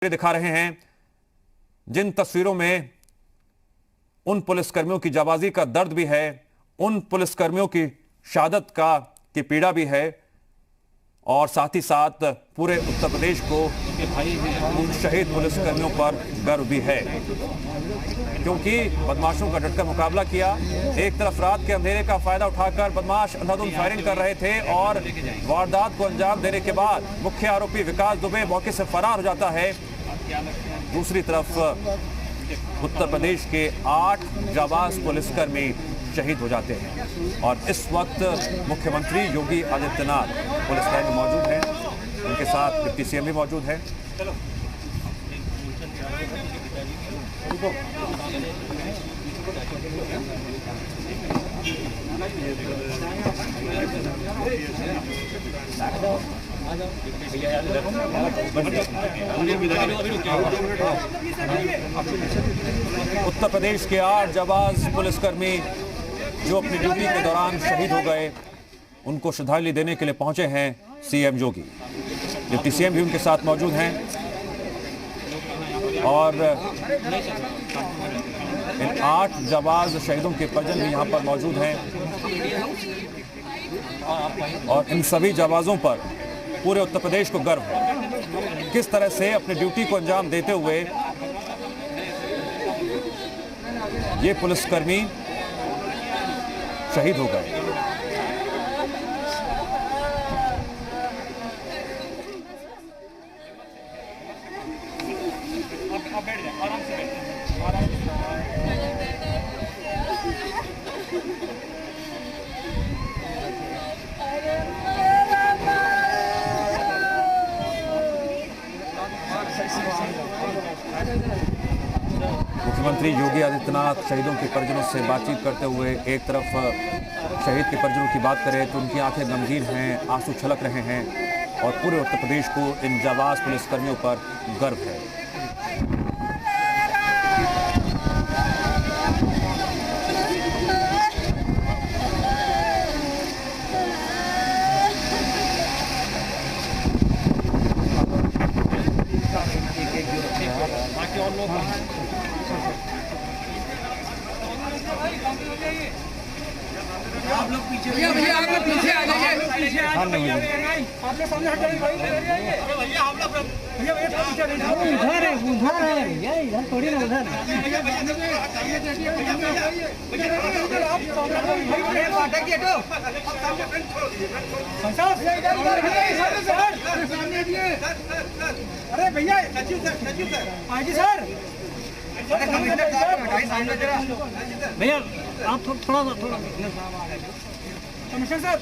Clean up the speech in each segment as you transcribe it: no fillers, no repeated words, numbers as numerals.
दिखा रहे हैं जिन तस्वीरों में उन पुलिसकर्मियों की जाबाजी का दर्द भी है, उन पुलिसकर्मियों की शहादत की पीड़ा भी है और साथ ही साथ पूरे उत्तर प्रदेश को उन शहीद पुलिसकर्मियों पर गर्व भी है, क्योंकि बदमाशों का डटकर मुकाबला किया। एक तरफ रात के अंधेरे का फायदा उठाकर बदमाश अंधाधुंध फायरिंग कर रहे थे और वारदात को अंजाम देने के बाद मुख्य आरोपी विकास दुबे मौके से फरार हो जाता है। दूसरी तरफ उत्तर प्रदेश के 8 जाबाज पुलिसकर्मी शहीद हो जाते हैं और इस वक्त मुख्यमंत्री योगी आदित्यनाथ पुलिस लाइन में मौजूद हैं, उनके साथ डिप्टी सीएम भी मौजूद है। उत्तर प्रदेश के 8 जाबाज पुलिसकर्मी जो अपनी ड्यूटी के दौरान शहीद हो गए, उनको श्रद्धांजलि देने के लिए पहुंचे हैं सीएम योगी। डिप्टी सीएम भी उनके साथ मौजूद हैं और इन 8 जाबाज शहीदों के परिजन भी यहां पर मौजूद हैं और इन सभी जाबाजों पर पूरे उत्तर प्रदेश को गर्व है किस तरह से अपनी ड्यूटी को अंजाम देते हुए ये पुलिसकर्मी शहीद हो गए। मुख्यमंत्री योगी आदित्यनाथ शहीदों के परिजनों से बातचीत करते हुए एक तरफ शहीद के परिजनों की बात करें तो उनकी आंखें गमगीन हैं, आंसू छलक रहे हैं और पूरे उत्तर प्रदेश को इन जाबाज पुलिसकर्मियों पर गर्व है। आप लोग पीछे भैया आप लोग पीछे आ जाइए। आप लोग सामने हट जाइए भैया। आप लोग भैया पीछे उधर है भैया, इधर थोड़ी ना उधर अरे भैया आगे सर भैया आप थोड़ा कमिश्नर सर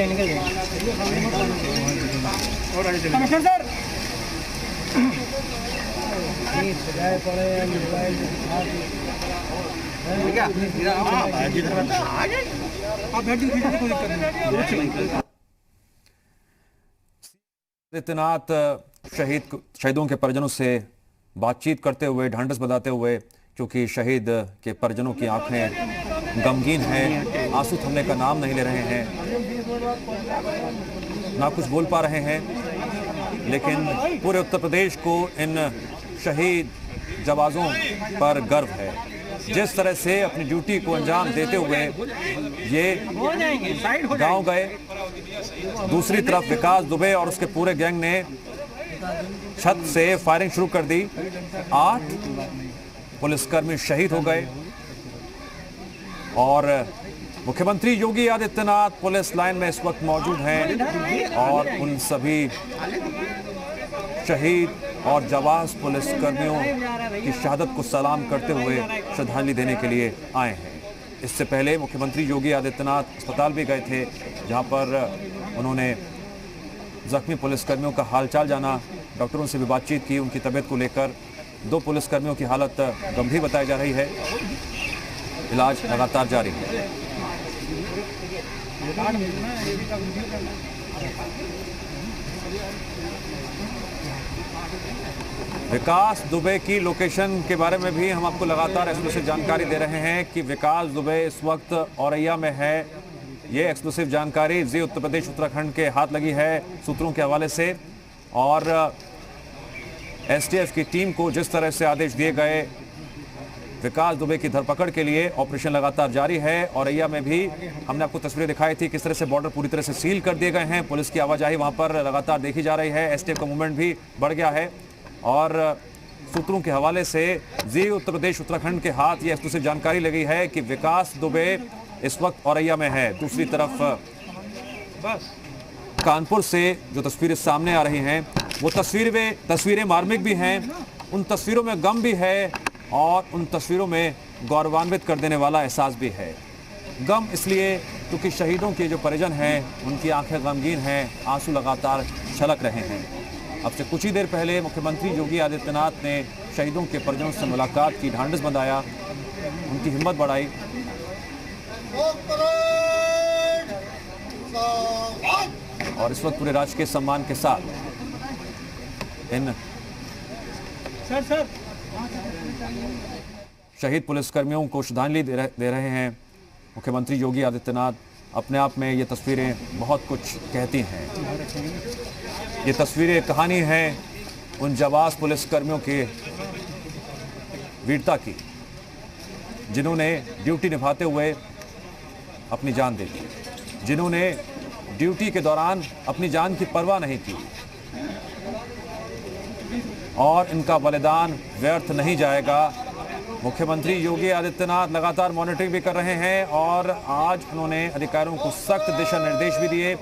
निकल कमिश्नर सर आदित्यनाथ शहीदों के परिजनों से बातचीत करते हुए, ढांढस बंधाते हुए, क्योंकि शहीद के परिजनों की आंखें गमगीन हैं, आंसू थमने का नाम नहीं ले रहे हैं, ना कुछ बोल पा रहे हैं, लेकिन पूरे उत्तर प्रदेश को इन शहीद जाबाजों पर गर्व है। जिस तरह से अपनी ड्यूटी को अंजाम देते हुए ये गांव गए, दूसरी तरफ विकास दुबे और उसके पूरे गैंग ने छत से फायरिंग शुरू कर दी। 8 पुलिसकर्मी शहीद हो गए और मुख्यमंत्री योगी आदित्यनाथ पुलिस लाइन में इस वक्त मौजूद हैं और उन सभी शहीद और जाबाज पुलिसकर्मियों की शहादत को सलाम करते हुए श्रद्धांजलि देने के लिए आए हैं। इससे पहले मुख्यमंत्री योगी आदित्यनाथ अस्पताल भी गए थे, जहां पर उन्होंने जख्मी पुलिसकर्मियों का हालचाल जाना, डॉक्टरों से भी बातचीत की उनकी तबीयत को लेकर। 2 पुलिसकर्मियों की हालत गंभीर बताई जा रही है, इलाज लगातार जारी है। विकास दुबे की लोकेशन के बारे में भी हम आपको लगातार एक्सक्लूसिव जानकारी दे रहे हैं कि विकास दुबे इस वक्त औरैया में है। ये एक्सक्लूसिव जानकारी जी उत्तर प्रदेश उत्तराखंड के हाथ लगी है सूत्रों के हवाले से। और एसटीएफ की टीम को जिस तरह से आदेश दिए गए विकास दुबे की धरपकड़ के लिए, ऑपरेशन लगातार जारी है। औरैया में भी हमने आपको तस्वीरें दिखाई थी किस तरह से बॉर्डर पूरी तरह से सील कर दिए गए हैं। पुलिस की आवाजाही वहां पर लगातार देखी जा रही है। एसटीएफ का मूवमेंट भी बढ़ गया है और सूत्रों के हवाले से जी उत्तर प्रदेश उत्तराखंड के हाथ ये एक्सक्लूसिव जानकारी लगी है कि विकास दुबे इस वक्त औरैया में है। दूसरी तरफ कानपुर से जो तस्वीरें सामने आ रही हैं वो तस्वीरें मार्मिक भी हैं। उन तस्वीरों में गम भी है और उन तस्वीरों में गौरवान्वित कर देने वाला एहसास भी है। गम इसलिए क्योंकि शहीदों के जो परिजन हैं उनकी आंखें गमगीन हैं, आंसू लगातार छलक रहे हैं। अब से कुछ ही देर पहले मुख्यमंत्री योगी आदित्यनाथ ने शहीदों के परिजनों से मुलाकात की, ढांढस बंधाया, उनकी हिम्मत बढ़ाई। और इस वक्त पूरे राजकीय सम्मान के साथ इन शहीद पुलिसकर्मियों को श्रद्धांजलि दे रहे हैं मुख्यमंत्री योगी आदित्यनाथ। अपने आप में ये तस्वीरें बहुत कुछ कहती हैं। ये तस्वीरें कहानी है उन जाबाज पुलिसकर्मियों के वीरता की जिन्होंने ड्यूटी निभाते हुए अपनी जान दे दी, जिन्होंने ड्यूटी के दौरान अपनी जान की परवाह नहीं की और इनका बलिदान व्यर्थ नहीं जाएगा। मुख्यमंत्री योगी आदित्यनाथ लगातार मॉनिटरिंग भी कर रहे हैं और आज उन्होंने अधिकारियों को सख्त दिशा निर्देश भी दिए।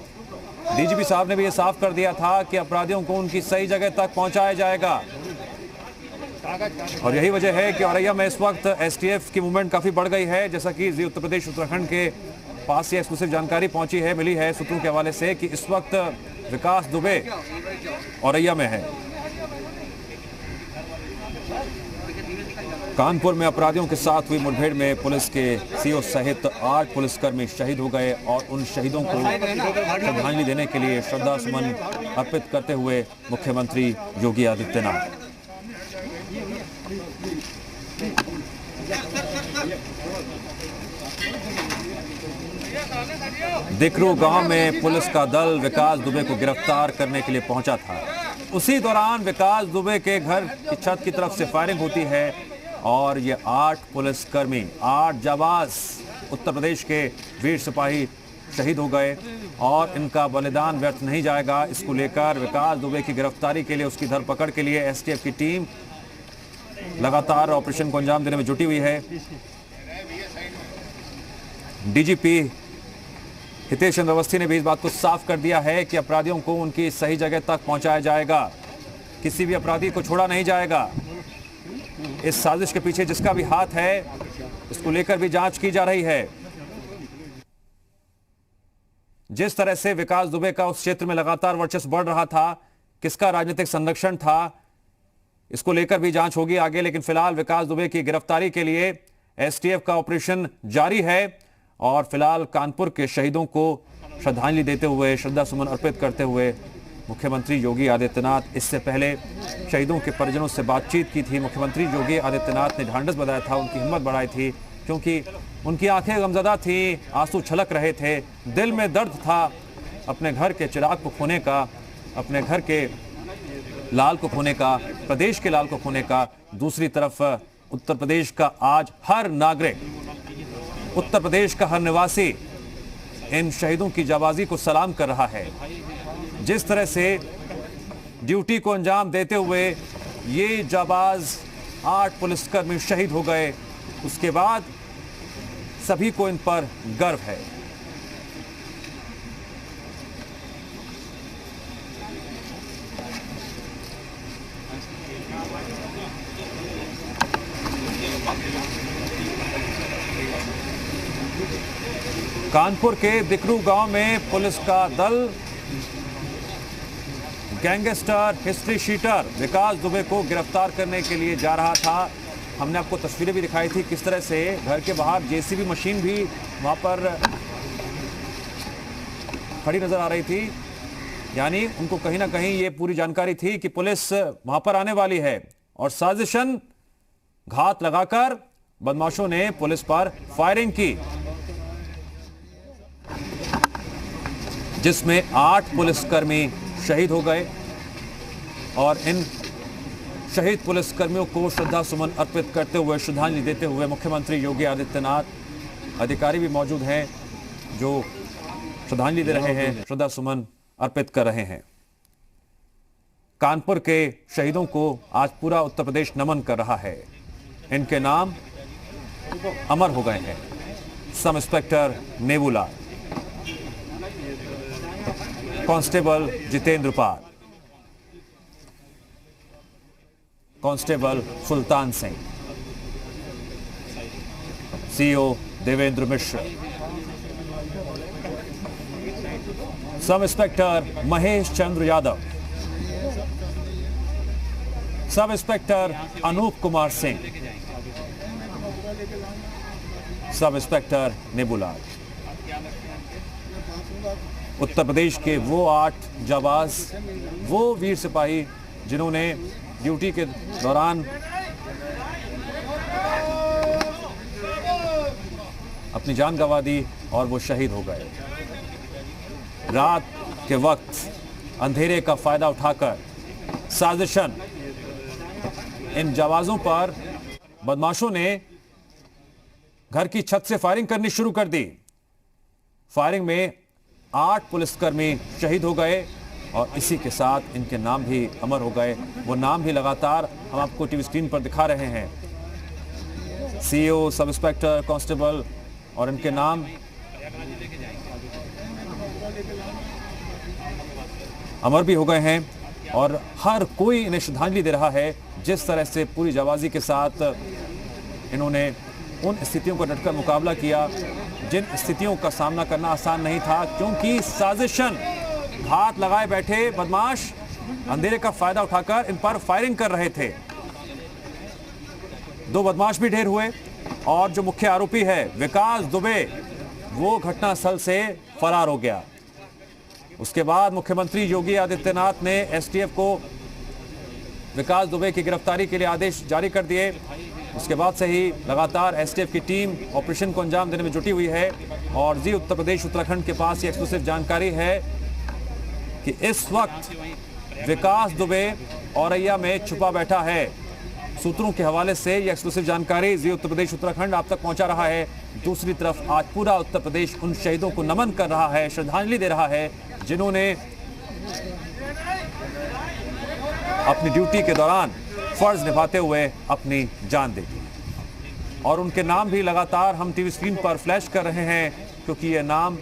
डीजीपी साहब ने भी ये साफ कर दिया था कि अपराधियों को उनकी सही जगह तक पहुंचाया जाएगा। और यही वजह है कि औरैया में इस वक्त एसटीएफ की मूवमेंट काफी बढ़ गई है। जैसा कि जी उत्तर प्रदेश उत्तराखंड के पास ये एक्सक्लूसिव जानकारी मिली है सूत्रों के हवाले से कि इस वक्त विकास दुबे औरैया में है। कानपुर में अपराधियों के साथ हुई मुठभेड़ में पुलिस के सीओ सहित 8 पुलिसकर्मी शहीद हो गए और उन शहीदों को श्रद्धांजलि देने के लिए श्रद्धा सुमन अर्पित करते हुए मुख्यमंत्री योगी आदित्यनाथ। दिकरू गांव में पुलिस का दल विकास दुबे को गिरफ्तार करने के लिए पहुंचा था। उसी दौरान विकास दुबे के घर की छत की तरफ से फायरिंग होती है और ये 8 पुलिसकर्मी, 8 जाबाज उत्तर प्रदेश के वीर सिपाही शहीद हो गए और इनका बलिदान व्यर्थ नहीं जाएगा। इसको लेकर विकास दुबे की गिरफ्तारी के लिए, उसकी धरपकड़ के लिए एसटीएफ की टीम लगातार ऑपरेशन को अंजाम देने में जुटी हुई है। डीजीपी हितेश चंद्र अवस्थी ने भी इस बात को साफ कर दिया है कि अपराधियों को उनकी सही जगह तक पहुंचाया जाएगा। किसी भी अपराधी को छोड़ा नहीं जाएगा। इस साजिश के पीछे जिसका भी हाथ है इसको लेकर भी जांच की जा रही है। जिस तरह से विकास दुबे का उस क्षेत्र में लगातार वर्चस्व बढ़ रहा था, किसका राजनीतिक संरक्षण था, इसको लेकर भी जांच होगी आगे। लेकिन फिलहाल विकास दुबे की गिरफ्तारी के लिए एसटीएफ का ऑपरेशन जारी है और फिलहाल कानपुर के शहीदों को श्रद्धांजलि देते हुए, श्रद्धा सुमन अर्पित करते हुए मुख्यमंत्री योगी आदित्यनाथ, इससे पहले शहीदों के परिजनों से बातचीत की थी। मुख्यमंत्री योगी आदित्यनाथ ने ढांढस बंधाया था, उनकी हिम्मत बढ़ाई थी क्योंकि उनकी आंखें गमज़दा थी, आंसू छलक रहे थे, दिल में दर्द था अपने घर के चिराग को खोने का, अपने घर के लाल को खोने का, प्रदेश के लाल को खोने का। दूसरी तरफ उत्तर प्रदेश का आज हर नागरिक, उत्तर प्रदेश का हर निवासी इन शहीदों की जाबाजी को सलाम कर रहा है। जिस तरह से ड्यूटी को अंजाम देते हुए ये जाबाज 8 पुलिसकर्मी शहीद हो गए, उसके बाद सभी को इन पर गर्व है। कानपुर के दिकरू गांव में पुलिस का दल गैंगस्टर, हिस्ट्री शीटर विकास दुबे को गिरफ्तार करने के लिए जा रहा था। हमने आपको तस्वीरें भी दिखाई थी किस तरह से घर के बाहर जेसीबी मशीन भी वहां पर खड़ी नजर आ रही थी यानी उनको कहीं ना कहीं ये पूरी जानकारी थी कि पुलिस वहां पर आने वाली है और साजिशन घात लगाकर बदमाशों ने पुलिस पर फायरिंग की, जिसमें 8 पुलिसकर्मी शहीद हो गए। और इन शहीद पुलिसकर्मियों को श्रद्धा सुमन अर्पित करते हुए, श्रद्धांजलि देते हुए मुख्यमंत्री योगी आदित्यनाथ, अधिकारी भी मौजूद हैं जो श्रद्धांजलि दे रहे हैं, श्रद्धा सुमन अर्पित कर रहे हैं। कानपुर के शहीदों को आज पूरा उत्तर प्रदेश नमन कर रहा है। इनके नाम अमर हो गए हैं। Sub inspector Nebulal, constable Jitendra Pal, constable Sultan Singh, CO Devendra Mishra, sub inspector Mahesh Chandra Yadav, sub inspector Anoop Kumar Singh, सब इंस्पेक्टर नेबूलाल। उत्तर प्रदेश के वो 8 जाबाज, वो वीर सिपाही जिन्होंने ड्यूटी के दौरान अपनी जान गंवा दी और वो शहीद हो गए। रात के वक्त अंधेरे का फायदा उठाकर साजिशन इन जाबाजों पर बदमाशों ने घर की छत से फायरिंग करनी शुरू कर दी। फायरिंग में 8 पुलिसकर्मी शहीद हो गए और इसी के साथ इनके नाम भी अमर हो गए। वो नाम भी लगातार हम आपको टीवी स्क्रीन पर दिखा रहे हैं। सीओ, सब इंस्पेक्टर, कांस्टेबल, और इनके नाम अमर भी हो गए हैं और हर कोई इन्हें श्रद्धांजलि दे रहा है। जिस तरह से पूरी जाबाजी के साथ इन्होंने उन स्थितियों का डटकर मुकाबला किया जिन स्थितियों का सामना करना आसान नहीं था, क्योंकि साजिशन घात लगाए बैठे बदमाश अंधेरे का फायदा उठाकर इन पर फायरिंग कर रहे थे। 2 बदमाश भी ढेर हुए और जो मुख्य आरोपी है विकास दुबे, वो घटनास्थल से फरार हो गया। उसके बाद मुख्यमंत्री योगी आदित्यनाथ ने एसटीएफ को विकास दुबे की गिरफ्तारी के लिए आदेश जारी कर दिए। उसके बाद से ही लगातार एसटीएफ की टीम ऑपरेशन को अंजाम देने में जुटी हुई है और जी उत्तर प्रदेश उत्तराखंड के पास ये एक्सक्लूसिव जानकारी है कि इस वक्त विकास दुबे औरैया में छुपा बैठा है। सूत्रों के हवाले से ये एक्सक्लूसिव जानकारी जी उत्तर प्रदेश उत्तराखंड आप तक पहुंचा रहा है। दूसरी तरफ आज पूरा उत्तर प्रदेश उन शहीदों को नमन कर रहा है, श्रद्धांजलि दे रहा है जिन्होंने अपनी ड्यूटी के दौरान फर्ज निभाते हुए अपनी जान दे दी। और उनके नाम भी लगातार हम टीवी स्क्रीन पर फ्लैश कर रहे हैं, क्योंकि ये नाम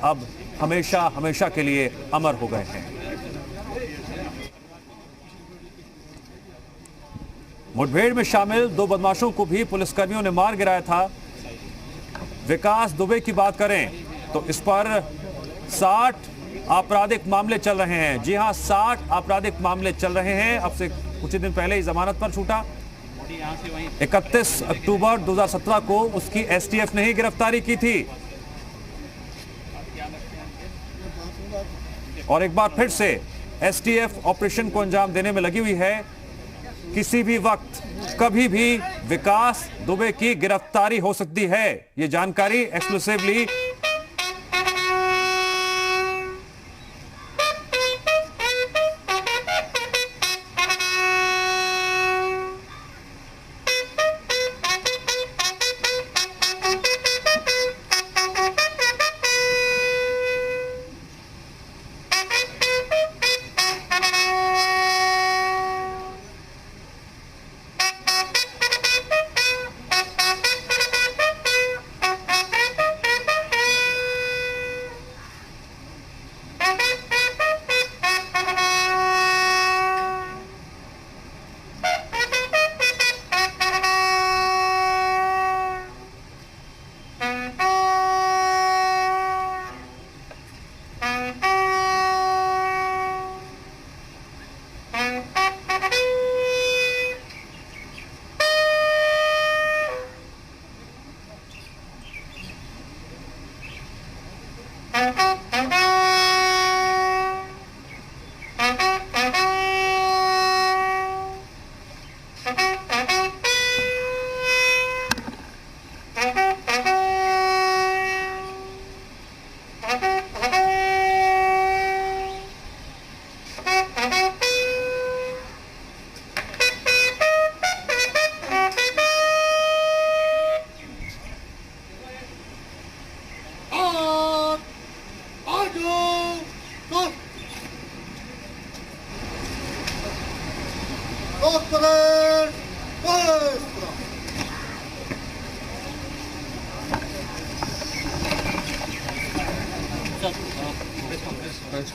अब हमेशा हमेशा के लिए अमर हो गए हैं। मुठभेड़ में शामिल 2 बदमाशों को भी पुलिसकर्मियों ने मार गिराया था। विकास दुबे की बात करें तो इस पर 60 आपराधिक मामले चल रहे हैं। जी हां, 60 आपराधिक मामले चल रहे हैं। अब से कुछ ही दिन पहले ही जमानत पर छूटा। 31 अक्टूबर 2017 को उसकी एसटीएफ ने ही गिरफ्तारी की थी और एक बार फिर से एसटीएफ ऑपरेशन को अंजाम देने में लगी हुई है। किसी भी वक्त कभी भी विकास दुबे की गिरफ्तारी हो सकती है। यह जानकारी एक्सक्लूसिवली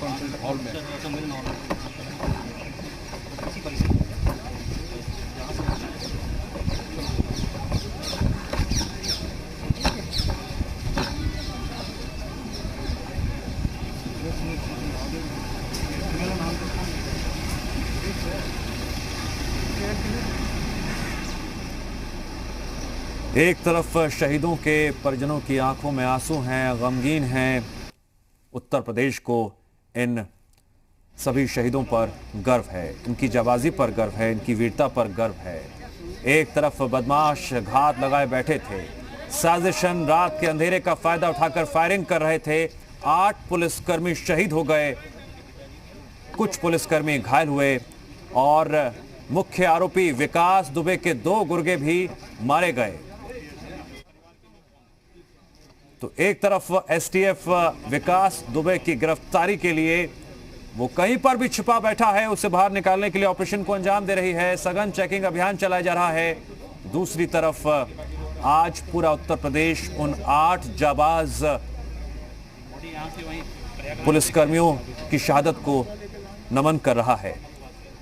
कॉन्फ्रेंस हॉल में। एक तरफ शहीदों के परिजनों की आंखों में आंसू हैं, गमगीन हैं। उत्तर प्रदेश को इन सभी शहीदों पर गर्व है, इनकी जाबाजी पर गर्व है, इनकी वीरता पर गर्व है। एक तरफ बदमाश घात लगाए बैठे थे, साजिशन रात के अंधेरे का फायदा उठाकर फायरिंग कर रहे थे। 8 पुलिसकर्मी शहीद हो गए, कुछ पुलिसकर्मी घायल हुए और मुख्य आरोपी विकास दुबे के 2 गुर्गे भी मारे गए। तो एक तरफ एसटीएफ विकास दुबे की गिरफ्तारी के लिए वो कहीं पर भी छिपा बैठा है, उसे बाहर निकालने के लिए ऑपरेशन को अंजाम दे रही है। सघन चेकिंग अभियान चलाया जा रहा है। दूसरी तरफ आज पूरा उत्तर प्रदेश उन 8 जाबाज पुलिसकर्मियों की शहादत को नमन कर रहा है।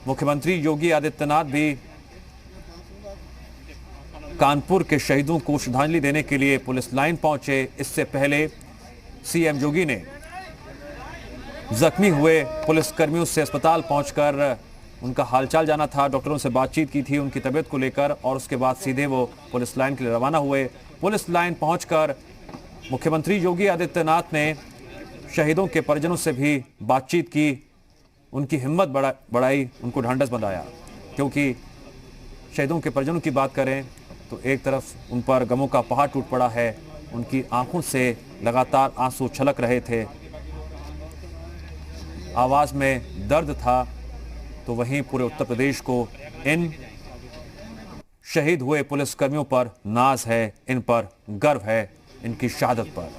मुख्यमंत्री योगी आदित्यनाथ भी कानपुर के शहीदों को श्रद्धांजलि देने के लिए पुलिस लाइन पहुंचे। इससे पहले सीएम योगी ने जख्मी हुए पुलिसकर्मियों से अस्पताल पहुंचकर उनका हालचाल जाना था, डॉक्टरों से बातचीत की थी उनकी तबीयत को लेकर और उसके बाद सीधे वो पुलिस लाइन के लिए रवाना हुए। पुलिस लाइन पहुंचकर मुख्यमंत्री योगी आदित्यनाथ ने शहीदों के परिजनों से भी बातचीत की, उनकी हिम्मत बढ़ाई, उनको ढांढस बंधाया। क्योंकि शहीदों के परिजनों की बात करें तो एक तरफ उन पर गमों का पहाड़ टूट पड़ा है, उनकी आंखों से लगातार आंसू छलक रहे थे, आवाज में दर्द था। तो वहीं पूरे उत्तर प्रदेश को इन शहीद हुए पुलिसकर्मियों पर नाज है, इन पर गर्व है, इनकी शहादत पर।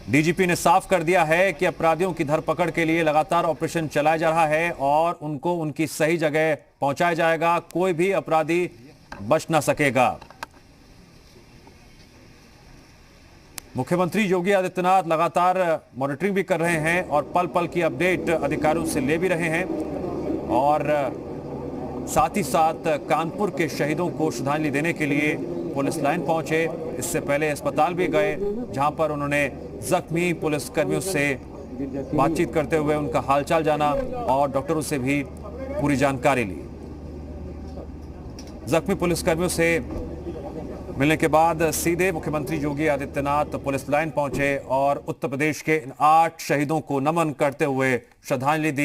डीजीपी ने साफ कर दिया है कि अपराधियों की धरपकड़ के लिए लगातार ऑपरेशन चलाया जा रहा है और उनको उनकी सही जगह पहुंचाया जाएगा। कोई भी अपराधी बच ना सकेगा। मुख्यमंत्री योगी आदित्यनाथ लगातार मॉनिटरिंग भी कर रहे हैं और पल पल की अपडेट अधिकारियों से ले भी रहे हैं और साथ ही साथ कानपुर के शहीदों को श्रद्धांजलि देने के लिए पुलिस लाइन पहुंचे। इससे पहले अस्पताल भी गए, जहां पर उन्होंने जख्मी पुलिसकर्मियों से बातचीत करते हुए उनका हालचाल जाना और डॉक्टरों से भी पूरी जानकारी ली। जख्मी पुलिसकर्मियों से मिलने के बाद सीधे मुख्यमंत्री योगी आदित्यनाथ पुलिस लाइन पहुंचे और उत्तर प्रदेश के इन 8 शहीदों को नमन करते हुए श्रद्धांजलि दी।